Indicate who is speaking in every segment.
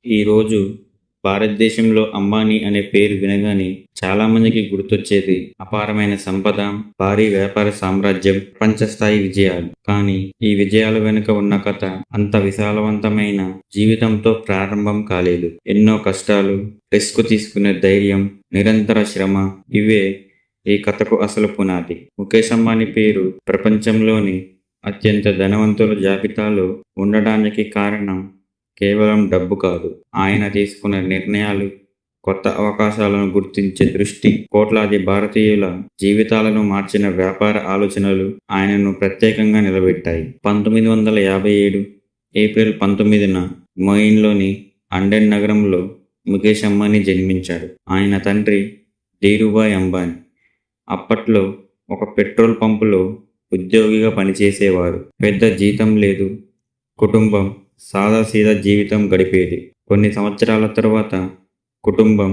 Speaker 1: ఈరోజు భారతదేశంలో అంబానీ అనే పేరు వినగానే చాలా మందికి గుర్తొచ్చేది అపారమైన సంపద, భారీ వ్యాపార సామ్రాజ్యం, ప్రపంచ స్థాయి విజయాలు. కానీ ఈ విజయాల వెనుక ఉన్న కథ అంత విశాలవంతమైన జీవితంతో ప్రారంభం కాలేదు. ఎన్నో కష్టాలు, రిస్క్ తీసుకునే ధైర్యం, నిరంతర శ్రమ ఇవే ఈ కథకు అసలు పునాది. ముఖేష్ అంబానీ పేరు ప్రపంచంలోని అత్యంత ధనవంతుల జాబితాలో ఉండడానికి కారణం కేవలం డబ్బు కాదు, ఆయన తీసుకున్న నిర్ణయాలు, కొత్త అవకాశాలను గుర్తించే దృష్టి, కోట్లాది భారతీయుల జీవితాలను మార్చిన వ్యాపార ఆలోచనలు ఆయనను ప్రత్యేకంగా నిలబెట్టాయి. 1957 ఏప్రిల్ 19న మొయిన్లోని అండెన్ నగరంలో ముఖేష్ అంబానీ జన్మించాడు. ఆయన తండ్రి ధీరుభాయ్ అంబానీ అప్పట్లో ఒక పెట్రోల్ పంపులో ఉద్యోగిగా పనిచేసేవారు. పెద్ద జీతం లేదు, కుటుంబం సాదాసీదా జీవితం గడిపేది. కొన్ని సంవత్సరాల తర్వాత కుటుంబం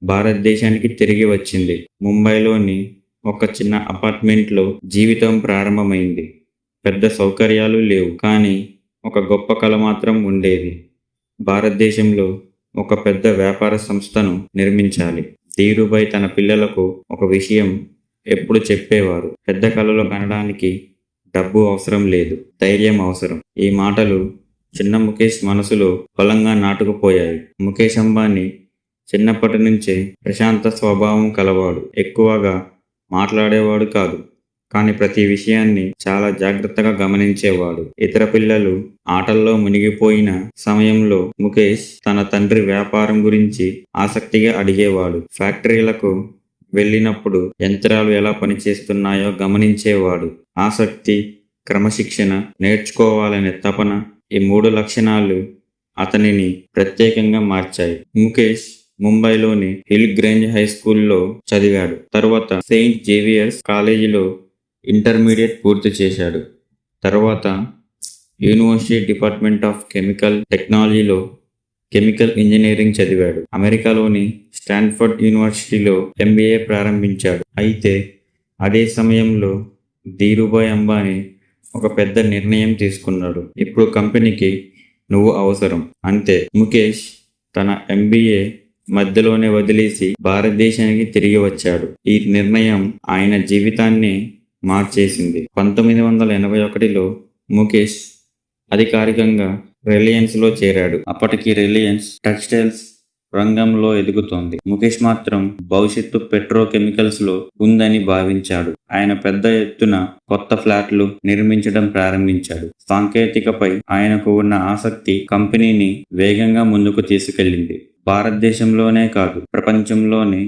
Speaker 1: భారతదేశానికి తిరిగి వచ్చింది. ముంబైలోని ఒక చిన్న అపార్ట్మెంట్లో జీవితం ప్రారంభమైంది. పెద్ద సౌకర్యాలు లేవు, కానీ ఒక గొప్ప కల మాత్రం ఉండేది. భారతదేశంలో ఒక పెద్ద వ్యాపార సంస్థను నిర్మించాలి. ధీరుభాయ్ తన పిల్లలకు ఒక విషయం ఎప్పుడు చెప్పేవారు: పెద్ద కలలు కనడానికి డబ్బు అవసరం లేదు, ధైర్యం అవసరం. ఈ మాటలు చిన్న ముఖేష్ మనసులో బలంగా నాటుకుపోయాయి. ముఖేష్ అంబానీ చిన్నప్పటి నుంచే ప్రశాంత స్వభావం కలవాడు. ఎక్కువగా మాట్లాడేవాడు కాదు, కానీ ప్రతి విషయాన్ని చాలా జాగ్రత్తగా గమనించేవాడు. ఇతర పిల్లలు ఆటల్లో మునిగిపోయిన సమయంలో ముఖేష్ తన తండ్రి వ్యాపారం గురించి ఆసక్తిగా అడిగేవాడు. ఫ్యాక్టరీలకు వెళ్ళినప్పుడు యంత్రాలు ఎలా పనిచేస్తున్నాయో గమనించేవాడు. ఆసక్తి, క్రమశిక్షణ, నేర్చుకోవాలనే తపన, ఈ 3 లక్షణాలు అతనిని ప్రత్యేకంగా మార్చాయి. ముఖేష్ ముంబైలోని హిల్ గ్రేంజ్ హై స్కూల్లో చదివాడు. తరువాత సెయింట్ జేవియర్స్ కాలేజీలో ఇంటర్మీడియట్ పూర్తి చేశాడు. తర్వాత యూనివర్సిటీ డిపార్ట్మెంట్ ఆఫ్ కెమికల్ టెక్నాలజీలో కెమికల్ ఇంజనీరింగ్ చదివాడు. అమెరికాలోని స్టాన్ఫర్డ్ యూనివర్సిటీలో MBA ప్రారంభించాడు. అయితే అదే సమయంలో ధీరుభాయ్ అంబానీ ఒక పెద్ద నిర్ణయం తీసుకున్నాడు. ఇప్పుడు కంపెనీకి నువ్వు అవసరం, అంతే. ముఖేష్ తన MBA మధ్యలోనే వదిలేసి భారతదేశానికి తిరిగి వచ్చాడు. ఈ నిర్ణయం ఆయన జీవితాన్ని మార్చేసింది. 1981లో ముఖేష్ అధికారికంగా రిలయన్స్లో చేరాడు. అప్పటికి రిలయన్స్ టెక్స్టైల్స్ రంగంలో ఎదుగుతోంది. ముఖేష్ మాత్రం భవిష్యత్తు పెట్రోకెమికల్స్ లో ఉందని భావించాడు. ఆయన పెద్ద ఎత్తున కొత్త ఫ్లాట్లు నిర్మించడం ప్రారంభించాడు. సాంకేతికపై ఆయనకు ఉన్న ఆసక్తి కంపెనీని వేగంగా ముందుకు తీసుకెళ్లింది. భారతదేశంలోనే కాదు, ప్రపంచంలోనే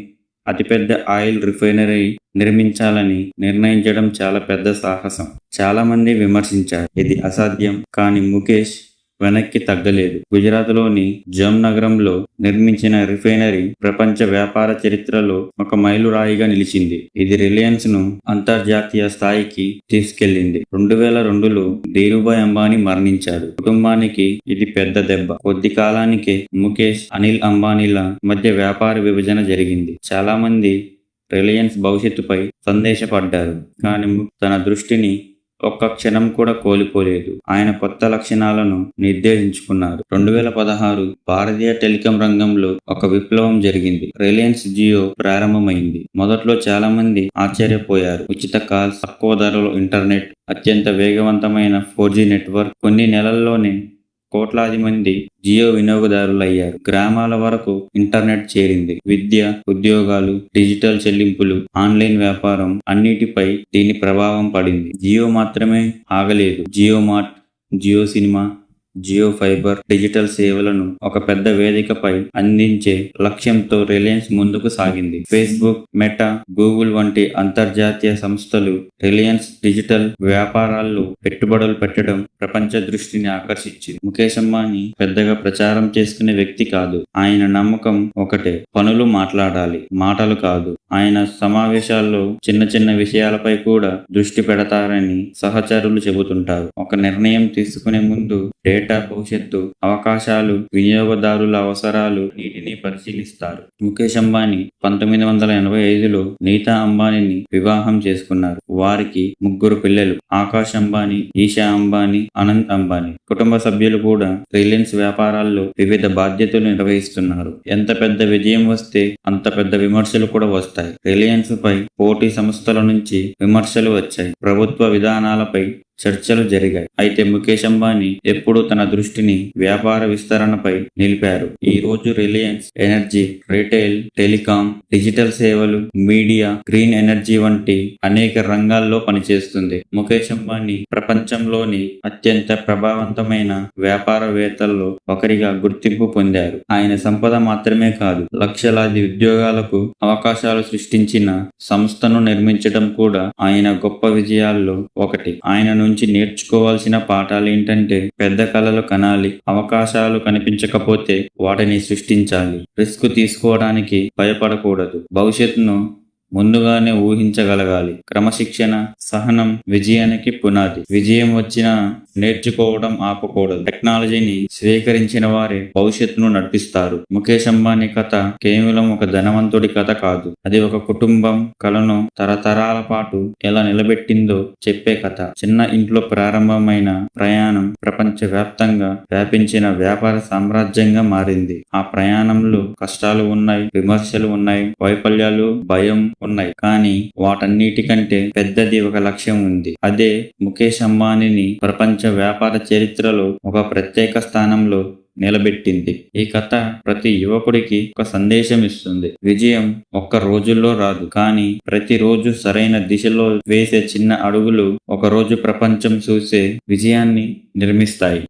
Speaker 1: అతిపెద్ద ఆయిల్ రిఫైనరీ నిర్మించాలని నిర్ణయించడం చాలా పెద్ద సాహసం. చాలా మంది విమర్శించారు, ఇది అసాధ్యం. కానీ ముఖేష్ వెనక్కి తగ్గలేదు. గుజరాత్లోని జామ్ నగరంలో నిర్మించిన రిఫైనరీ ప్రపంచ వ్యాపార చరిత్రలో ఒక మైలురాయిగా నిలిచింది. ఇది రిలయన్స్ ను అంతర్జాతీయ స్థాయికి తీసుకెళ్లింది. 2002లో ధీరుభాయ్ అంబానీ మరణించాడు. కుటుంబానికి ఇది పెద్ద దెబ్బ. కొద్ది కాలానికే ముఖేష్, అనిల్ అంబానీల మధ్య వ్యాపార విభజన జరిగింది. చాలా మంది రిలయన్స్ భవిష్యత్తుపై సందేశపడ్డారు, కానీ తన దృష్టిని ఒక్క క్షణం కూడా కోల్పోలేదు. ఆయన కొత్త లక్షణాలను నిర్దేశించుకున్నారు. 2016 భారతీయ టెలికాం రంగంలో ఒక విప్లవం జరిగింది. రిలయన్స్ జియో ప్రారంభమైంది. మొదట్లో చాలా మంది ఆశ్చర్యపోయారు. ఉచిత కాల్స్, తక్కువ ధరలో ఇంటర్నెట్, అత్యంత వేగవంతమైన 4G నెట్వర్క్. కొన్ని నెలల్లోనే కోట్లాది మంది జియో వినియోగదారులయ్యారు. గ్రామాల వరకు ఇంటర్నెట్ చేరింది. విద్య, ఉద్యోగాలు, డిజిటల్ చెల్లింపులు, ఆన్లైన్ వ్యాపారం అన్నిటిపై దీని ప్రభావం పడింది. జియో మాత్రమే ఆగలేదు. Jio mart, Jio cinema, Jio fiber digital సేవలను ఒక పెద్ద వేదికపై అందించే లక్ష్యంతో రిలయన్స్ ముందుకు సాగింది. ఫేస్బుక్, మెటా, గూగుల్ వంటి అంతర్జాతీయ సంస్థలు రిలయన్స్ డిజిటల్ వ్యాపారాల్లో పెట్టుబడులు పెట్టడం ప్రపంచ దృష్టిని ఆకర్షించింది. ముఖేష్ అంబానీ పెద్దగా ప్రచారం చేసుకునే వ్యక్తి కాదు. ఆయన నమ్మకం ఒకటే: పనులు మాట్లాడాలి, మాటలు కాదు. ఆయన సమావేశాల్లో చిన్న చిన్న విషయాలపై కూడా దృష్టి పెడతారని సహచరులు చెబుతుంటారు. ఒక నిర్ణయం తీసుకునే ముందు డేటా భవిష్యత్తు అవకాశాలు, వినియోగదారుల అవసరాలు నీటిని పరిశీలిస్తారు. ముఖేష్ అంబానీ 1985లో నీతా అంబానీని వివాహం చేసుకున్నారు. వారికి 3 పిల్లలు: ఆకాష్ అంబానీ, ఈషా అంబానీ, అనంత్ అంబానీ. కుటుంబ సభ్యులు కూడా రిలయన్స్ వ్యాపారాల్లో వివిధ బాధ్యతలు నిర్వహిస్తున్నారు. ఎంత పెద్ద విజయం వస్తే అంత పెద్ద విమర్శలు కూడా వస్తాయి. రిలయన్స్ పై పోటీ సంస్థల నుంచి విమర్శలు వచ్చాయి. ప్రభుత్వ విధానాలపై చర్చలు జరిగాయి. అయితే ముఖేష్ అంబానీ ఎప్పుడూ తన దృష్టిని వ్యాపార విస్తరణపై నిలిపారు. ఈ రోజు Reliance energy, retail, telecom, digital సేవలు, మీడియా, గ్రీన్ ఎనర్జీ వంటి అనేక రంగాల్లో పనిచేస్తుంది. ముఖేష్ అంబానీ ప్రపంచంలోని అత్యంత ప్రభావవంతమైన వ్యాపారవేత్తల్లో ఒకరిగా గుర్తింపు పొందారు. ఆయన సంపద మాత్రమే కాదు, లక్షలాది ఉద్యోగాలకు అవకాశాలు సృష్టించిన సంస్థను నిర్మించడం కూడా ఆయన గొప్ప విజయాల్లో ఒకటి. ఆయన నుంచి నేర్చుకోవాల్సిన పాఠాలేంటంటే పెద్ద కలలు కనాలి, అవకాశాలు కనిపించకపోతే వాటిని సృష్టించాలి, రిస్క్ తీసుకోవడానికి భయపడకూడదు, భవిష్యత్తును ముందుగానే ఊహించగలగాలి. క్రమశిక్షణ, సహనం విజయానికి పునాది. విజయం వచ్చినా నేర్చుకోవడం ఆపకూడదు. టెక్నాలజీని స్వీకరించిన వారే భవిష్యత్తును నడిపిస్తారు. ముఖేష్ అంబానీ కథ కేవలం ఒక ధనవంతుడి కథ కాదు, అది ఒక కుటుంబం కలను తరతరాల పాటు ఎలా నిలబెట్టిందో చెప్పే కథ. చిన్న ఇంట్లో ప్రారంభమైన ప్రయాణం ప్రపంచ వ్యాప్తంగా వ్యాపించిన వ్యాపార సామ్రాజ్యంగా మారింది. ఆ ప్రయాణంలో కష్టాలు ఉన్నాయి, విమర్శలు ఉన్నాయి, వైఫల్యాలు, భయం ఉన్నాయి. కానీ వాటన్నిటికంటే పెద్దది ఒక లక్ష్యం ఉంది. అదే ముఖేష్ అంబానీని ప్రపంచ వ్యాపార చరిత్రలో ఒక ప్రత్యేక స్థానంలో నిలబెట్టింది. ఈ కథ ప్రతి యువకుడికి ఒక సందేశం ఇస్తుంది. విజయం ఒక్క రోజుల్లో రాదు, కానీ ప్రతిరోజు సరైన దిశలో వేసే చిన్న అడుగులు ఒక రోజు ప్రపంచం చూసే విజయాన్ని నిర్మిస్తాయి.